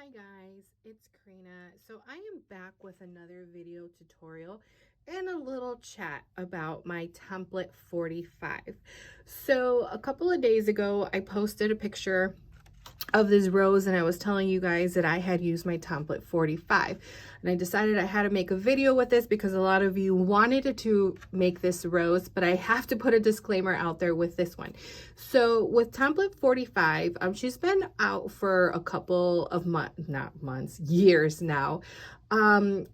Hi guys, it's Karina. So I am back with another video tutorial and a little chat about my template 45. So a couple of days ago, I posted a picture of this rose and I was telling you guys that I had used my template 45 and I decided I had to make a video with this because a lot of you wanted to make this rose, but I have to put a disclaimer out there with this one. So with template 45, she's been out for a couple of years now. And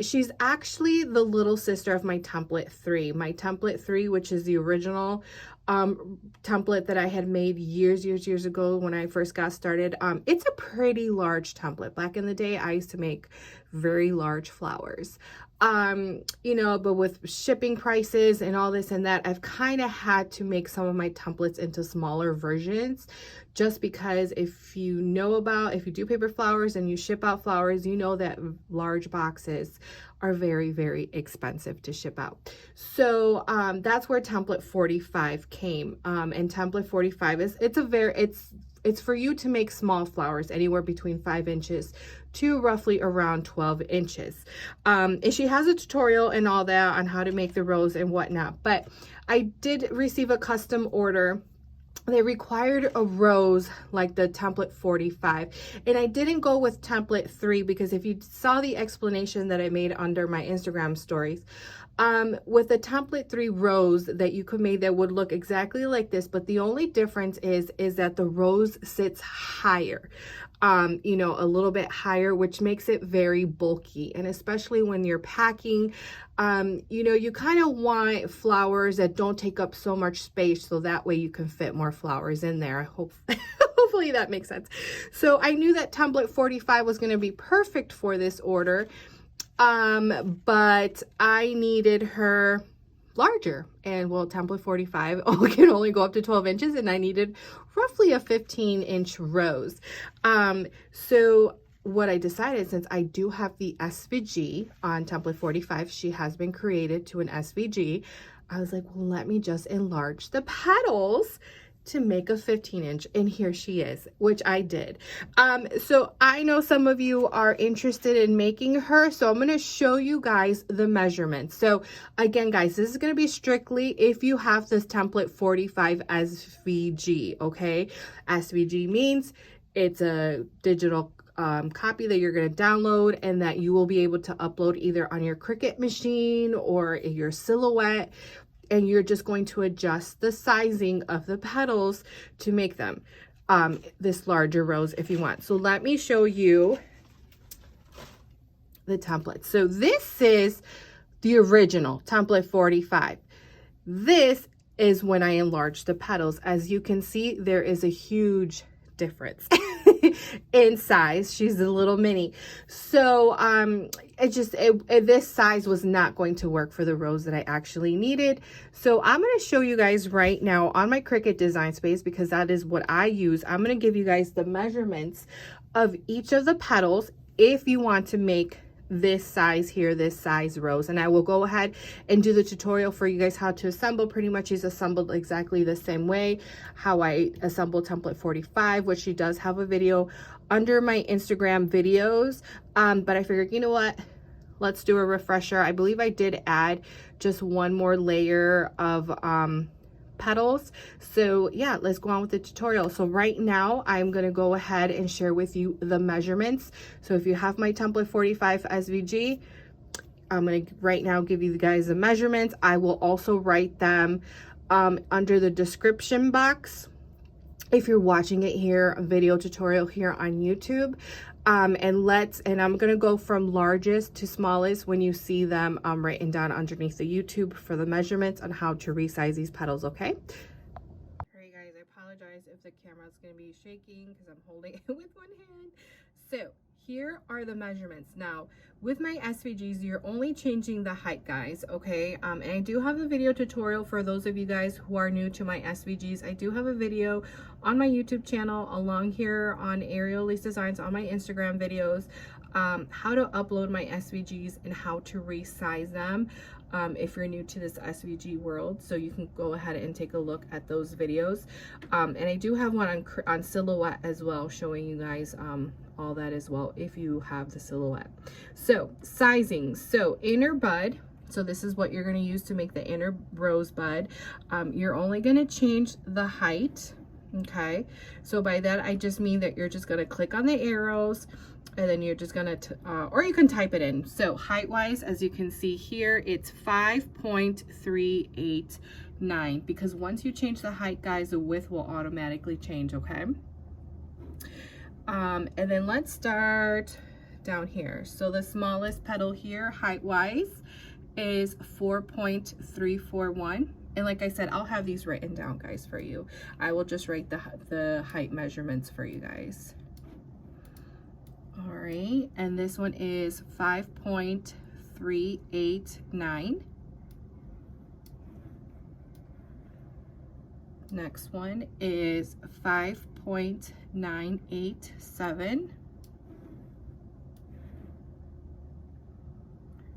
she's actually the little sister of my template 3. My template 3, which is the original template that I had made years ago when I first got started. It's a pretty large template. Back in the day, I used to make very large flowers. You know, but with shipping prices and all this and that, I've kind of had to make some of my templates into smaller versions, just because if you do paper flowers and you ship out flowers, you know that large boxes are very expensive to ship out. So that's where template 45 came. And template 45 is it's for you to make small flowers anywhere between 5 inches to roughly around 12 inches. And she has a tutorial and all that on how to make the rose and whatnot. But I did receive a custom order. They required a rose like the template 45, and I didn't go with template 3 because if you saw the explanation that I made under my Instagram stories, with the template 3 rose that you could make that would look exactly like this, but the only difference is that the rose sits higher, you know, a little bit higher, which makes it very bulky. And especially when you're packing, you know, you kind of want flowers that don't take up so much space, so that way you can fit more flowers in there. Hopefully that makes sense. So I knew that template 45 was going to be perfect for this order. But I needed her larger, and well, template 45 can only go up to 12 inches, and I needed roughly a 15-inch rose. So what I decided, since I do have the SVG on template 45, she has been created to an SVG. I was like, well, let me just enlarge the petals to make a 15-inch, and here she is, which I did. So I know some of you are interested in making her, so I'm going to show you guys the measurements. So again, guys, this is going to be strictly if you have this template 45 SVG, okay? SVG means it's a digital copy that you're going to download and that you will be able to upload either on your Cricut machine or your Silhouette, and you're just going to adjust the sizing of the petals to make them this larger rose if you want. So let me show you the template. So this is the original template 45. This is when I enlarged the petals. As you can see, there is a huge difference in size. She's a little mini. So this size was not going to work for the rose that I actually needed. So I'm going to show you guys right now on my Cricut Design Space, because that is what I use. I'm going to give you guys the measurements of each of the petals if you want to make this size here, this size rose. And I will go ahead and do the tutorial for you guys how to assemble. Pretty much is assembled exactly the same way how I assemble template 45, which she does have a video under my Instagram videos. But I figured, you know what, let's do a refresher. I believe I did add just one more layer of petals. So yeah, let's go on with the tutorial. So right now I'm going to go ahead and share with you the measurements. So if you have my template 45 SVG, I'm going to right now give you guys the measurements. I will also write them under the description box if you're watching it here, a video tutorial here on YouTube. And I'm going to go from largest to smallest when you see them written down underneath the YouTube for the measurements on how to resize these petals, okay? All right, guys, I apologize if the camera is going to be shaking because I'm holding it with one hand. So here are the measurements. Now, with my SVGs, you're only changing the height, guys, okay? And I do have a video tutorial for those of you guys who are new to my SVGs. I do have a video on my YouTube channel along here on Ariel Elise Designs on my Instagram videos, how to upload my SVGs and how to resize them. if you're new to this SVG world, so you can go ahead and take a look at those videos. And I do have one on silhouette as well, showing you guys all that as well if you have the silhouette. So sizing, so inner bud, so this is what you're going to use to make the inner rosebud. You're only going to change the height. Okay, so by that I just mean that you're just going to click on the arrows, and then you're just gonna or you can type it in. So height wise, as you can see here, it's 5.389, because once you change the height, guys, the width will automatically change. Okay, and then let's start down here. So the smallest petal here, height wise, is 4.341. And like I said, I'll have these written down, guys, for you. I will just write the height measurements for you guys. All right, and this one is 5.389. Next one is 5.987.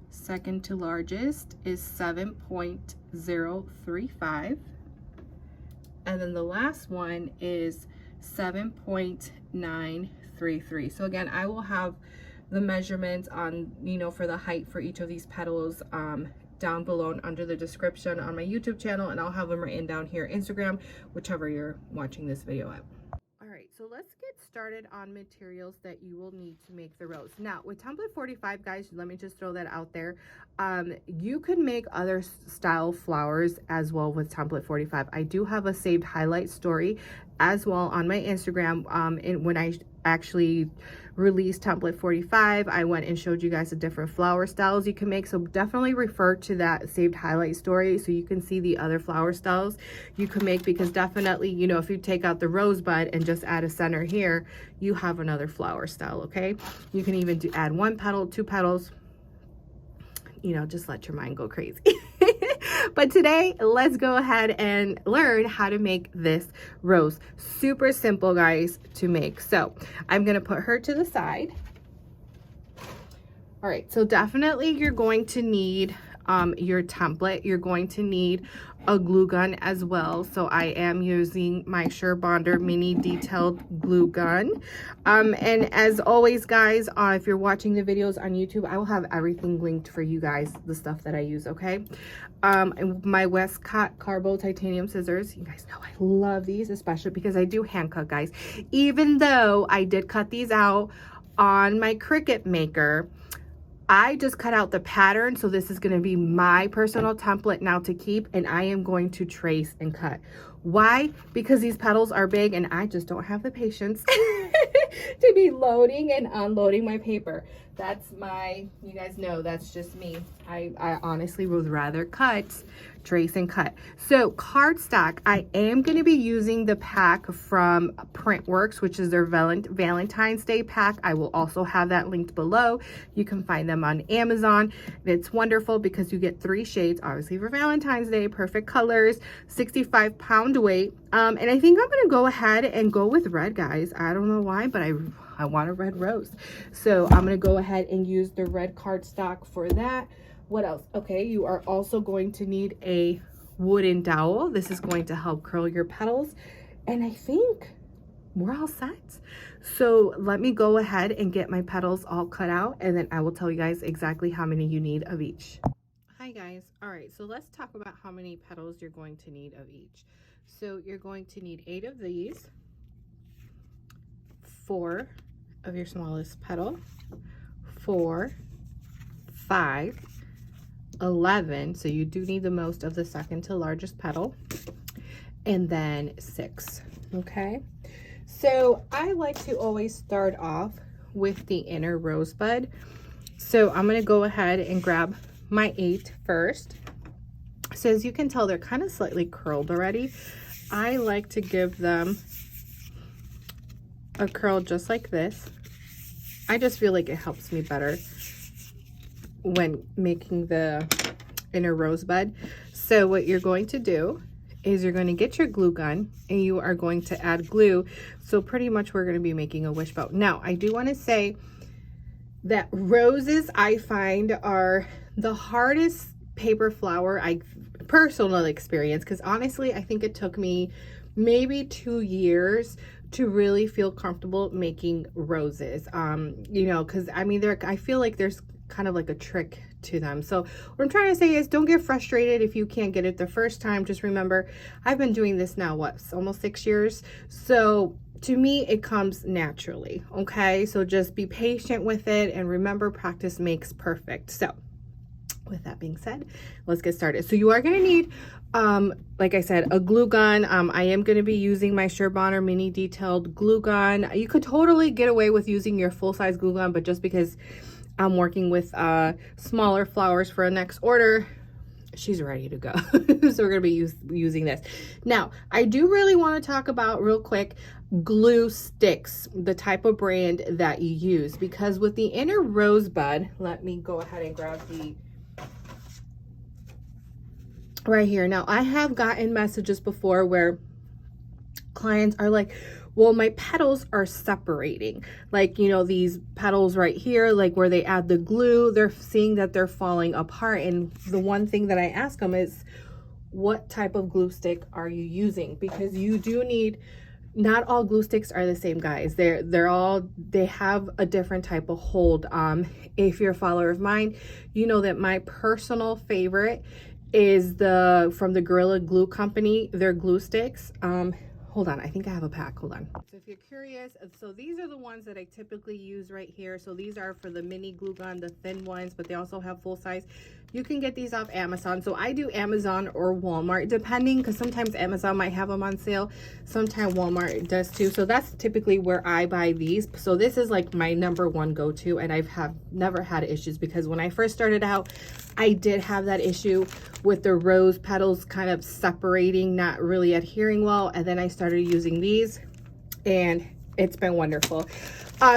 Second to largest is 7.035. And then the last one is 7.933. So again, I will have the measurements on, you know, for the height for each of these petals down below and under the description on my YouTube channel, and I'll have them written down here, Instagram, whichever you're watching this video at. All right, so let's get started on materials that you will need to make the rose. Now, with template 45, guys, let me just throw that out there. You could make other style flowers as well with template 45. I do have a saved highlight story as well on my Instagram. And when I actually released template 45, I went and showed you guys the different flower styles you can make, so definitely refer to that saved highlight story so you can see the other flower styles you can make, because definitely, you know, if you take out the rosebud and just add a center here, you have another flower style. Okay, you can even add one petal, two petals, you know, just let your mind go crazy. But today, let's go ahead and learn how to make this rose. Super simple, guys, to make. So I'm going to put her to the side. All right, so definitely you're going to need your template. You're going to need a glue gun as well. So I am using my Sure Bonder mini detailed glue gun. And as always, guys, if you're watching the videos on YouTube, I will have everything linked for you guys, the stuff that I use. Okay, and my Westcott Carbo titanium scissors. You guys know I love these, especially because I do hand cut, guys. Even though I did cut these out on my Cricut maker, I just cut out the pattern, so this is going to be my personal template now to keep, and I am going to trace and cut. Why? Because these petals are big and I just don't have the patience to be loading and unloading my paper. That's you guys know, that's just me. I honestly would rather trace and cut. So cardstock, I am going to be using the pack from Printworks, which is their Valentine's Day pack. I will also have that linked below. You can find them on Amazon. It's wonderful because you get 3 shades, obviously for Valentine's Day, perfect colors, 65-pound weight. And I think I'm going to go ahead and go with red, guys. I don't know why, but I want a red rose. So I'm going to go ahead and use the red cardstock for that. What else? Okay, you are also going to need a wooden dowel. This is going to help curl your petals. And I think we're all set. So let me go ahead and get my petals all cut out, and then I will tell you guys exactly how many you need of each. Hi guys. All right, so let's talk about how many petals you're going to need of each. So you're going to need 8 of these, 4 of your smallest petal, 4, 5, 11, so you do need the most of the second to largest petal, and then 6. Okay, so I like to always start off with the inner rosebud. So I'm going to go ahead and grab my 8 first. So as you can tell, they're kind of slightly curled already. I like to give them a curl just like this. I just feel like it helps me better when making the inner rosebud. So what you're going to do is you're going to get your glue gun and you are going to add glue. So pretty much we're going to be making a wishbone. Now I do want to say that roses I find are the hardest paper flower, personal experience, because honestly, I think it took me maybe 2 years to really feel comfortable making roses. You know, because I mean, I feel like there's kind of like a trick to them. So what I'm trying to say is, don't get frustrated if you can't get it the first time. Just remember, I've been doing this now, what, almost 6 years. So to me, it comes naturally. Okay. So just be patient with it, and remember, practice makes perfect. So with that being said, let's get started. So you are going to need, like I said, a glue gun. I am going to be using my Sherbonner mini detailed glue gun. You could totally get away with using your full-size glue gun, but just because I'm working with smaller flowers for a next order, she's ready to go. So we're going to be using this. Now, I do really want to talk about real quick glue sticks, the type of brand that you use, because with the inner rosebud, let me go ahead and grab the right here. Now, I have gotten messages before where clients are like, well, my petals are separating. Like, you know, these petals right here, like where they add the glue, they're seeing that they're falling apart. And the one thing that I ask them is, what type of glue stick are you using? Because you do need, not all glue sticks are the same, guys. They have a different type of hold. If you're a follower of mine, you know that my personal favorite is from the Gorilla Glue Company, their glue sticks. Hold on, I think I have a pack. Hold on. So if you're curious, so these are the ones that I typically use right here. So these are for the mini glue gun, the thin ones, but they also have full size. You can get these off Amazon. So I do Amazon or Walmart, depending, because sometimes Amazon might have them on sale. Sometimes Walmart does too. So that's typically where I buy these. So this is like my #1 go-to, and I've never had issues, because when I first started out, I did have that issue with the rose petals kind of separating, not really adhering well. And then I started using these, and it's been wonderful.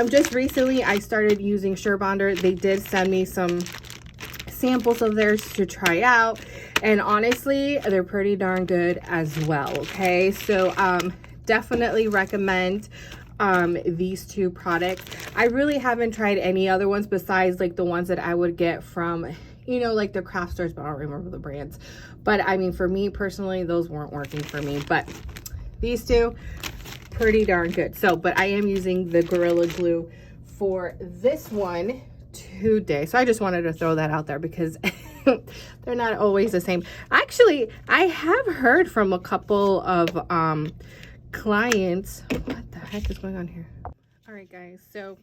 Just recently, I started using Sherbonner. They did send me some samples of theirs to try out, and honestly, they're pretty darn good as well. Okay, so definitely recommend these two products. I really haven't tried any other ones besides like the ones that I would get from, you know, like the craft stores, but I don't remember the brands. But I mean, for me personally, those weren't working for me, but these two, pretty darn good. So, but I am using the Gorilla Glue for this one today. So I just wanted to throw that out there, because they're not always the same. Actually, I have heard from a couple of clients. What the heck is going on here? All right, guys. So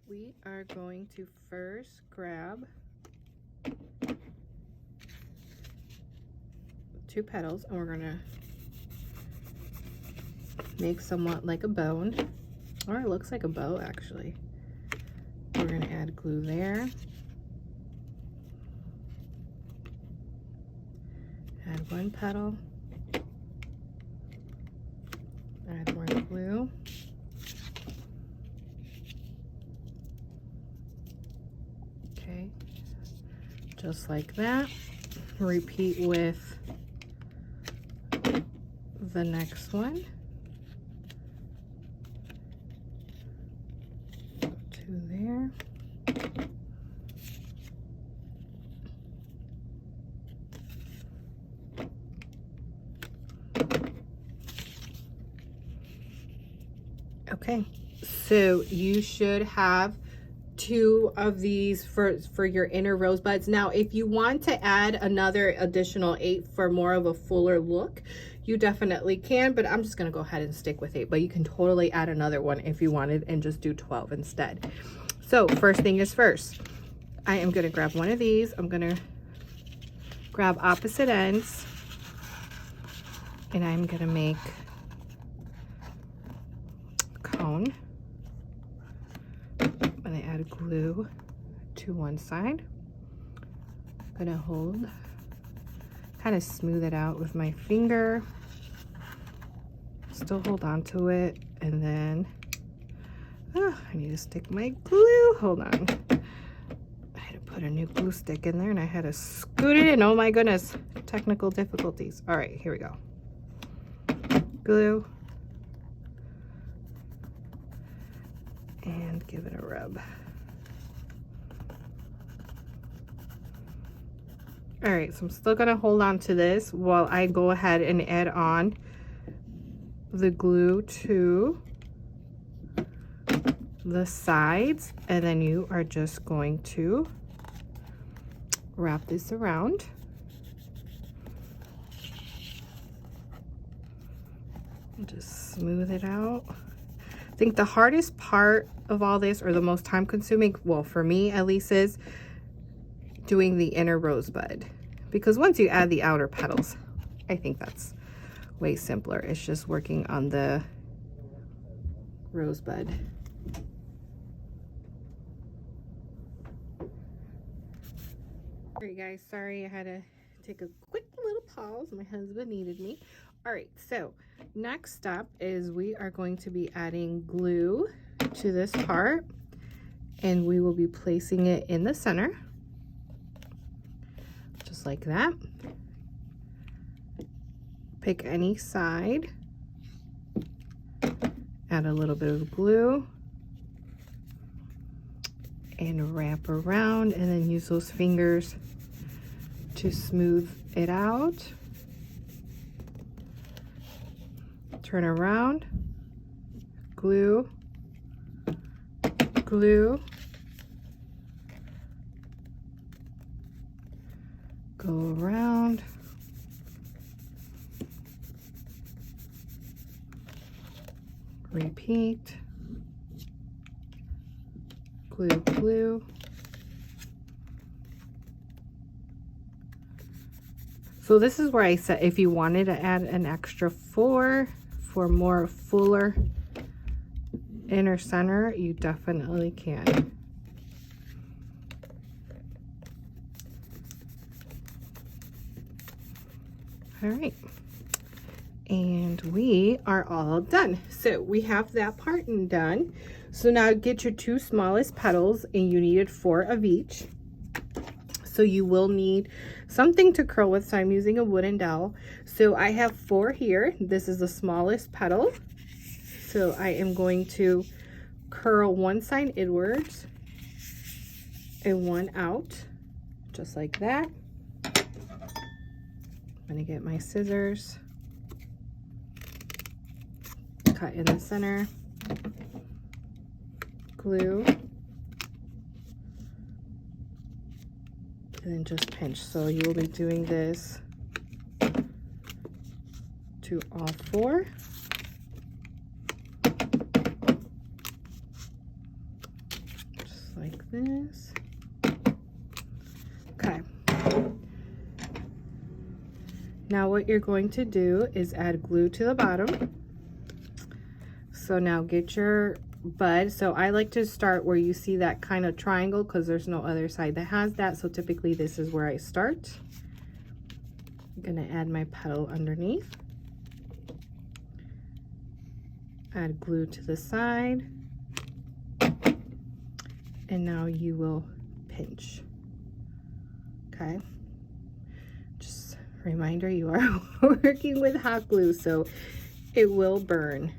we are going to first grab 2 petals, and we're gonna make somewhat like a bone, or it looks like a bow actually. We're gonna add glue there, add 1 petal, add 1 glue, okay, just like that. Repeat with the next one. 2 there. Okay, so you should have 2 of these for your inner rosebuds. Now, if you want to add another additional 8 for more of a fuller look, you definitely can, but I'm just gonna go ahead and stick with 8, but you can totally add another one if you wanted and just do 12 instead. So first thing is first, I am gonna grab one of these. I'm gonna grab opposite ends, and I'm gonna make a cone. I'm gonna add glue to one side. I'm gonna hold, kind of smooth it out with my finger. Still hold on to it, and then I need to stick my glue. Hold on. I had to put a new glue stick in there, and I had to scoot it in. Oh my goodness, technical difficulties. All right, here we go. Glue, and give it a rub. All right, so I'm still gonna hold on to this while I go ahead and add on the glue to the sides, and then you are just going to wrap this around. Just smooth it out. I think the hardest part of all this, or the most time consuming, well, for me at least, is doing the inner rosebud, because once you add the outer petals, I think that's way simpler. It's just working on the rosebud. All right, guys, sorry I had to take a quick little pause. My husband needed me. All right, so next step is we are going to be adding glue to this part, and we will be placing it in the center, just like that. Pick any side, add a little bit of glue, and wrap around, and then use those fingers to smooth it out. Turn around, glue, glue, go around, repeat, glue, glue. So this is where I said if you wanted to add an extra 4 for more fuller inner center, you definitely can. All right, and we are all done. So we have that part done. So now get your 2 smallest petals, and you needed 4 of each. So you will need something to curl with, so I'm using a wooden dowel. So I have 4 here. This is the smallest petal. So I am going to curl one side inwards and one out, just like that. I'm gonna get my scissors, cut in the center, glue, and then just pinch. So you will be doing this to all 4. Just like this. Okay. Now what you're going to do is add glue to the bottom. So now get your bud. So I like to start where you see that kind of triangle, because there's no other side that has that. So typically this is where I start. I'm gonna add my petal underneath. Add glue to the side. And now you will pinch. Okay. Just a reminder, you are working with hot glue, so it will burn.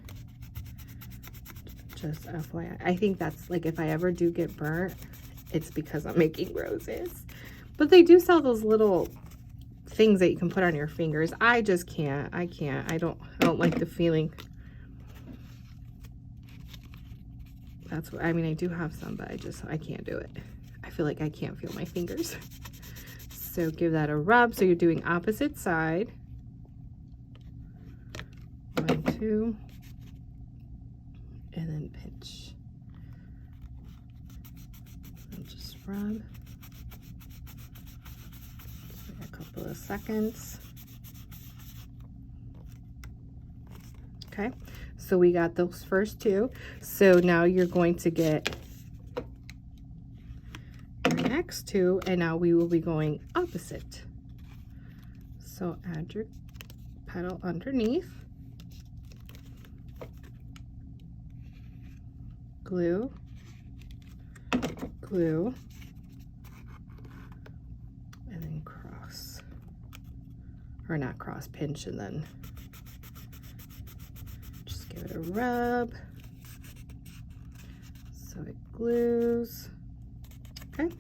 Just FYI. I think that's like, if I ever do get burnt, it's because I'm making roses. But they do sell those little things that you can put on your fingers. I just can't. I don't like the feeling. That's what I mean. I do have some, but I can't do it. I feel like I can't feel my fingers. So give that a rub. So you're doing opposite side. 1, 2. And then pinch. And just rub. A couple of seconds. Okay, so we got those first 2. So now you're going to get your next 2, and now we will be going opposite. So add your petal underneath. Glue, glue, and then cross, or not cross, pinch, and then just give it a rub so it glues. Okay.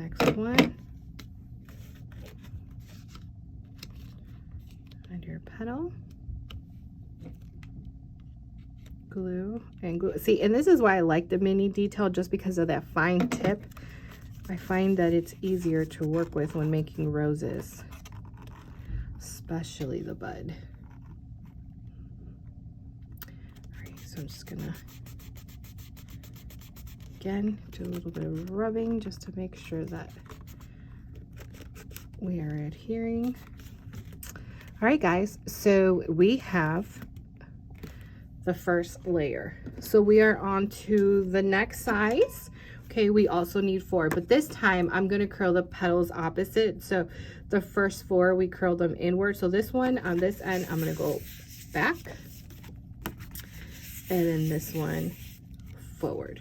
next one. And your petal. Glue and glue. See, and this is why I like the mini detail, just because of that fine tip. I find that it's easier to work with when making roses, especially the bud. All right, so I'm just gonna, again, do a little bit of rubbing just to make sure that we are adhering. All right, guys, so we have the first layer. So we are on to the next size. Okay, we also need 4, but this time I'm going to curl the petals opposite. So the first 4, we curl them inward. So this one on this end, I'm going to go back. And then this one forward.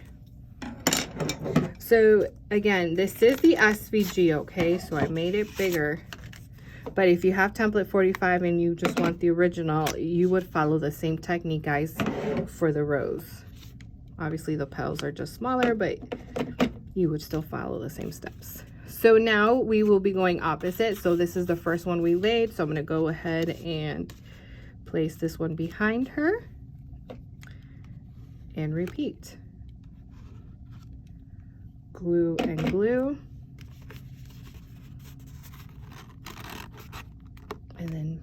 So again, this is the SVG, okay? So I made it bigger. But if you have template 45 and you just want the original, you would follow the same technique, guys, for the rose. Obviously, the petals are just smaller, but you would still follow the same steps. So now we will be going opposite. So this is the first one we laid. So I'm going to go ahead and place this one behind her and repeat. Glue and glue. And then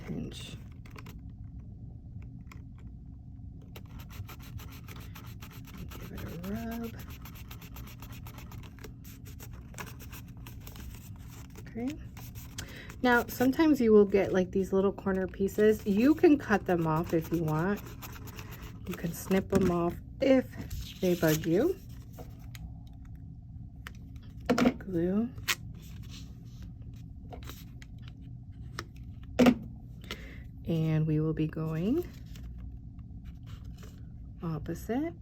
pinch. Give it a rub. Okay. Now, sometimes you will get like these little corner pieces. You can cut them off if you want. You can snip them off if they bug you. Glue. And we will be going opposite.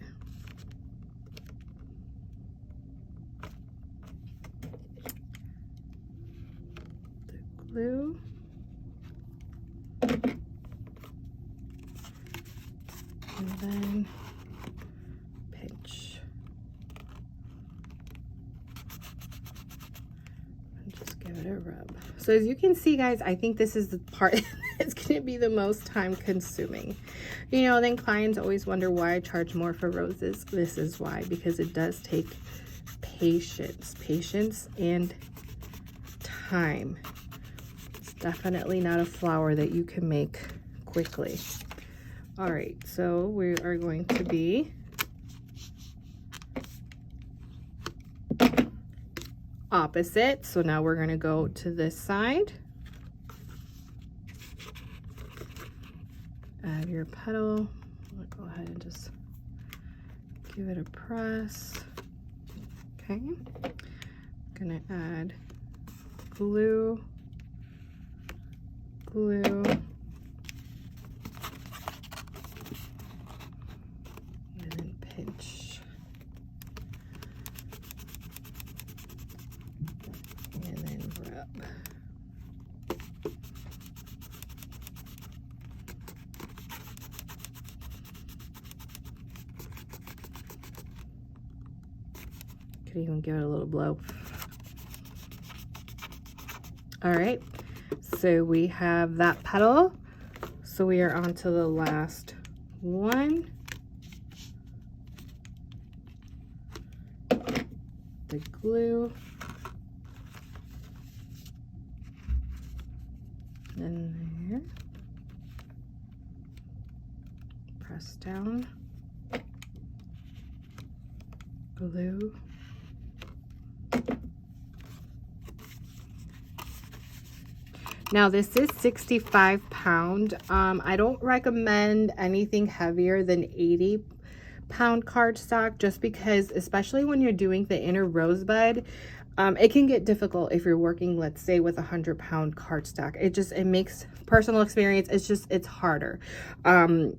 The glue. And then pinch. And just give it a rub. So as you can see, guys, I think this is the part that's going to be the most time consuming. You know, then clients always wonder why I charge more for roses. This is why, because it does take patience and time. It's definitely not a flower that you can make quickly. All right, so we are going to be opposite. So now we're going to go to this side. Add your petal. I'll go ahead and just give it a press. Okay. I'm gonna add glue, glue, and then pinch. And then rub. Could even give it a little blow. All right, so we have that petal. So we are on to the last one. The glue. And there. Press down. Glue. Now this is 65 pound. I don't recommend anything heavier than 80-pound cardstock, just because, especially when you're doing the inner rosebud, it can get difficult if you're working, let's say, with 100-pound cardstock. It makes personal experience. It's harder. And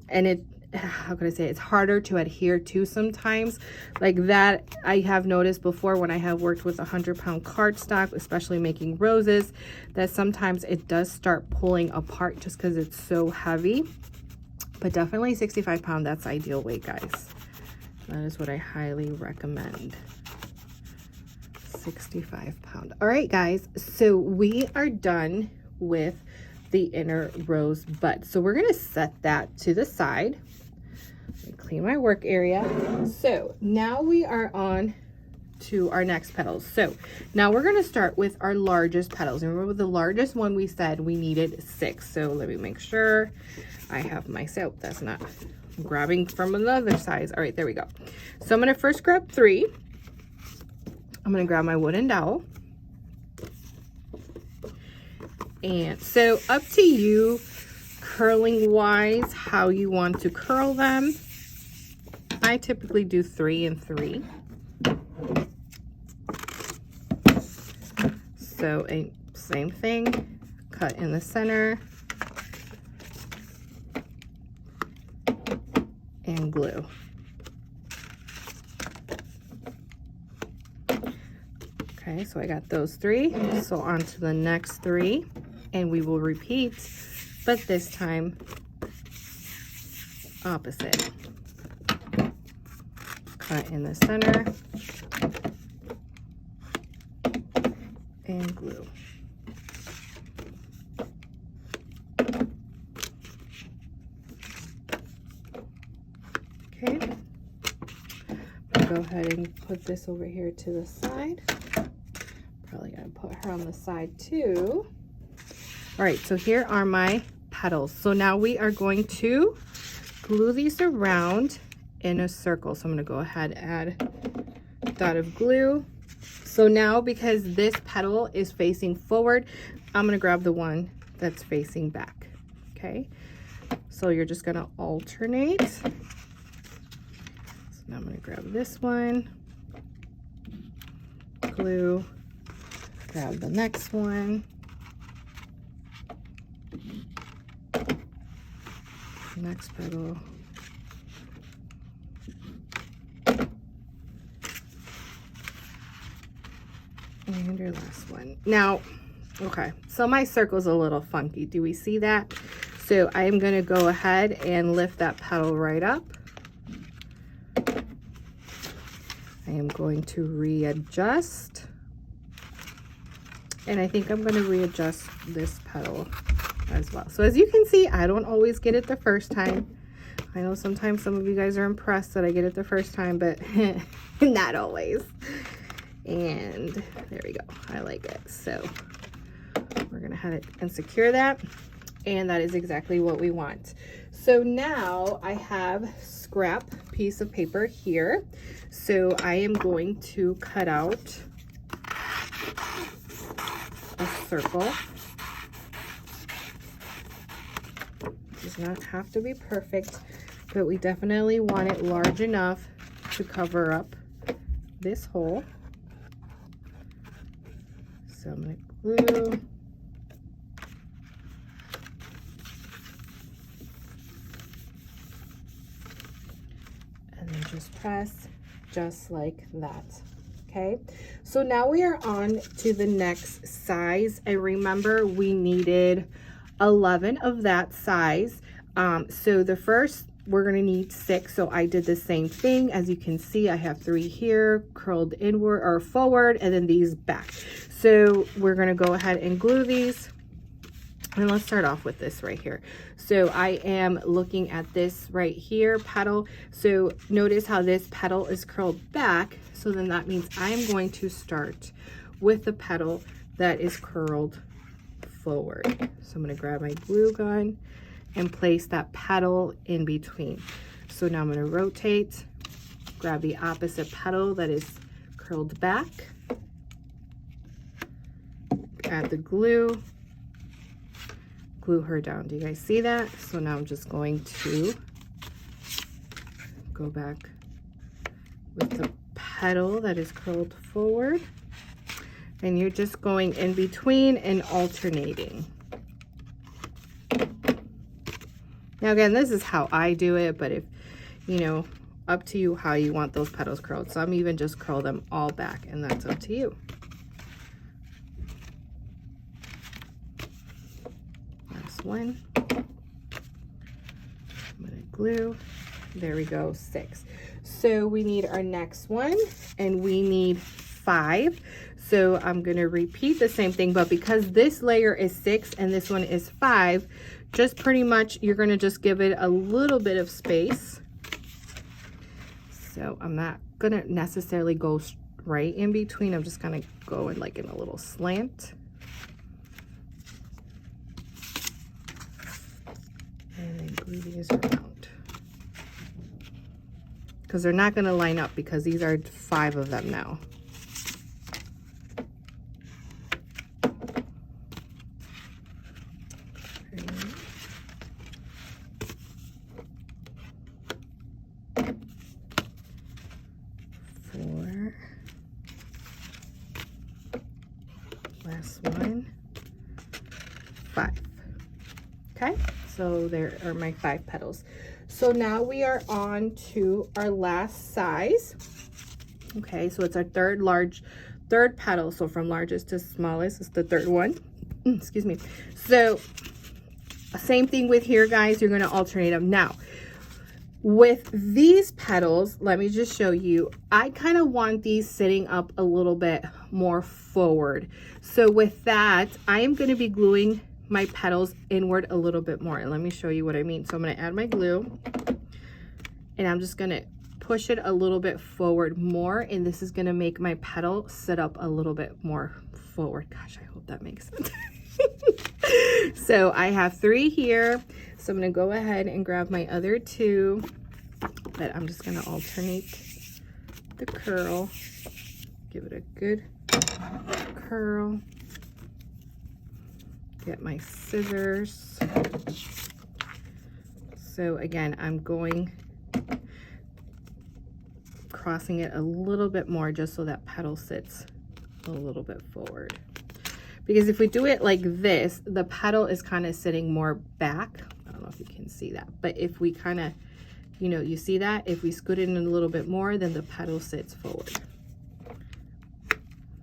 how can I say, it's harder to adhere to sometimes. Like that, I have noticed before when I have worked with 100-pound cardstock, especially making roses, that sometimes it does start pulling apart just because it's so heavy. But definitely 65 pound, that's ideal weight, guys. That is what I highly recommend. 65 pound. All right, guys, so we are done with the inner rose bud. So we're gonna set that to the side. Clean my work area. So now we are on to our next petals. So now we're going to start with our largest petals. And remember, the largest one we said we needed 6. So let me make sure I have myself. That's not grabbing from another size. All right, there we go. So I'm going to first grab 3. I'm going to grab my wooden dowel. And so up to you, curling wise, how you want to curl them. I typically do 3 and 3. So same thing, cut in the center and glue. Okay, so I got those 3. So on to the next 3, and we will repeat, but this time opposite. Cut in the center and glue. Okay, I'll go ahead and put this over here to the side. Probably gonna put her on the side too. All right, so here are my petals. So now we are going to glue these around in a circle. So I'm going to go ahead and add a dot of glue. So now, because this petal is facing forward, I'm going to grab the one that's facing back. Okay, so you're just going to alternate. So now I'm going to grab this one, glue, grab the next one, next petal, and your last one. Now, okay, so my circle's a little funky. Do we see that? So I am going to go ahead and lift that petal right up. I am going to readjust. And I think I'm going to readjust this petal as well. So as you can see, I don't always get it the first time. I know sometimes some of you guys are impressed that I get it the first time, but not always. And there we go. I like it. So we're going to head it and secure that. And that is exactly what we want. So now I have scrap piece of paper here. So I am going to cut out a circle. It does not have to be perfect, but we definitely want it large enough to cover up this hole. So I'm going to glue. And then just press just like that. Okay, so now we are on to the next size. And remember, we needed 11 of that size. So the first, we're going to need 6. So I did the same thing. As you can see, I have 3 here, curled inward or forward, and then these back. So we're going to go ahead and glue these. And let's start off with this right here. So I am looking at this right here, petal. So notice how this petal is curled back. So then that means I'm going to start with the petal that is curled forward. So I'm going to grab my glue gun and place that petal in between. So now I'm going to rotate, grab the opposite petal that is curled back, add the glue, glue her down. Do you guys see that? So now I'm just going to go back with the petal that is curled forward, and you're just going in between and alternating. Now again, this is how I do it, but if you know, up to you how you want those petals curled. Some even just curl them all back, and that's up to you. Last one. I'm gonna glue. There we go, 6. So we need our next one, and we need 5. So I'm going to repeat the same thing, but because this layer is 6 and this one is 5, just pretty much you're going to just give it a little bit of space. So I'm not going to necessarily go right in between. I'm just going to go in like in a little slant. And then glue these around. Because they're not going to line up because these are 5 of them now. Last one, 5. Okay, so there are my 5 petals. So now we are on to our last size. Okay, so it's our third petal. So from largest to smallest is the third one. Excuse me. So same thing with here, guys. You're going to alternate them. Now with these petals, let me just show you, I kind of want these sitting up a little bit more forward. So with that, I am going to be gluing my petals inward a little bit more. And let me show you what I mean. So I'm going to add my glue and I'm just going to push it a little bit forward more. And this is going to make my petal sit up a little bit more forward. Gosh, I hope that makes sense. So I have 3 here. So I'm going to go ahead and grab my other 2, but I'm just going to alternate the curl. Give it a good curl. Get my scissors. So again, I'm going crossing it a little bit more just so that petal sits a little bit forward. Because if we do it like this, the petal is kind of sitting more back. I don't know if you can see that, but if we kind of, you know, you see that? If we scoot it in a little bit more, then the petal sits forward.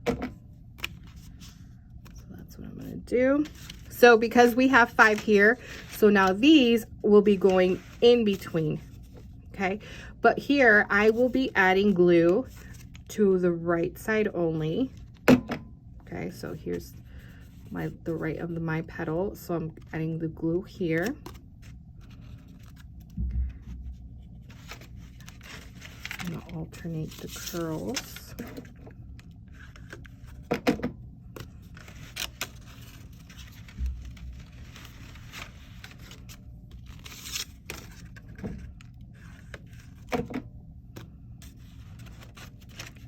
So that's what I'm going to do. So because we have 5 here, so now these will be going in between, okay? But here I will be adding glue to the right side only. Okay, so here's the right of my petal. So I'm adding the glue here. I'm gonna alternate the curls.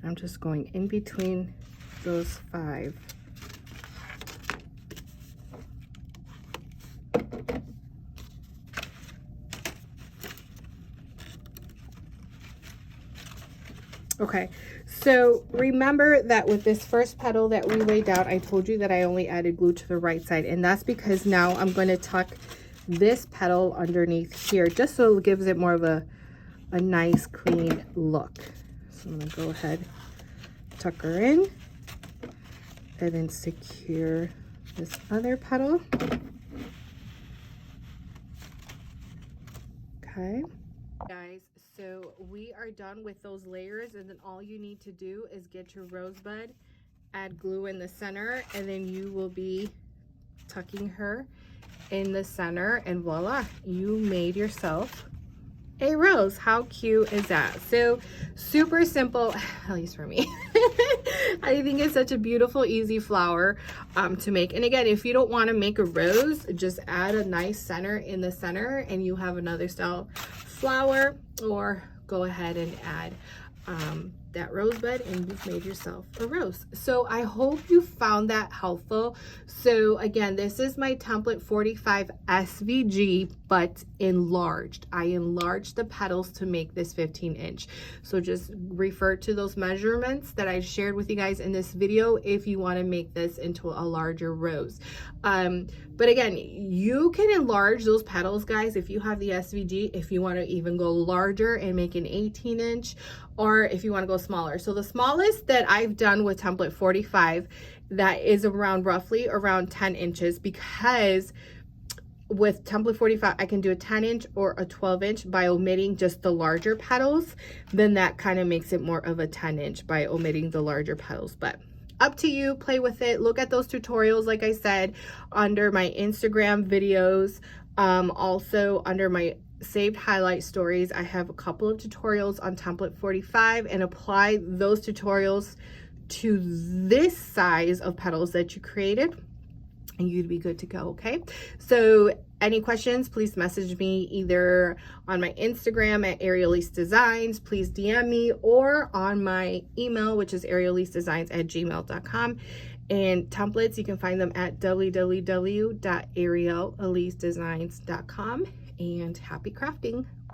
I'm just going in between those 5. Okay, so remember that with this first petal that we laid down, I told you that I only added glue to the right side, and that's because now I'm going to tuck this petal underneath here just so it gives it more of a nice clean look. So I'm going to go ahead, tuck her in, and then secure this other petal. Okay, guys, so we are done with those layers, and then all you need to do is get your rosebud, add glue in the center, and then you will be tucking her in the center, and voila, you made yourself a rose. How cute is that? So super simple, at least for me. I think it's such a beautiful, easy flower to make. And again, if you don't want to make a rose, just add a nice center in the center and you have another style flower, or go ahead and add that rosebud and you've made yourself a rose. So I hope you found that helpful. So again, this is my template 45 SVG, but enlarged. I enlarged the petals to make this 15-inch. So just refer to those measurements that I shared with you guys in this video if you want to make this into a larger rose. But again, you can enlarge those petals, guys, if you have the SVG, if you want to even go larger and make an 18-inch, or if you want to go smaller. So the smallest that I've done with template 45, that is roughly around 10 inches, because with template 45, I can do a 10-inch or a 12-inch by omitting just the larger petals. Then that kind of makes it more of a 10-inch by omitting the larger petals. But up to you, play with it. Look at those tutorials, like I said, under my Instagram videos. Also under my saved highlight stories, I have a couple of tutorials on template 45, and apply those tutorials to this size of petals that you created, and you'd be good to go. Okay, so any questions, please message me either on my Instagram at Arielise Designs, please DM me, or on my email, which is arielisedesigns@gmail.com. And templates, you can find them at www.arielisedesigns.com. And happy crafting.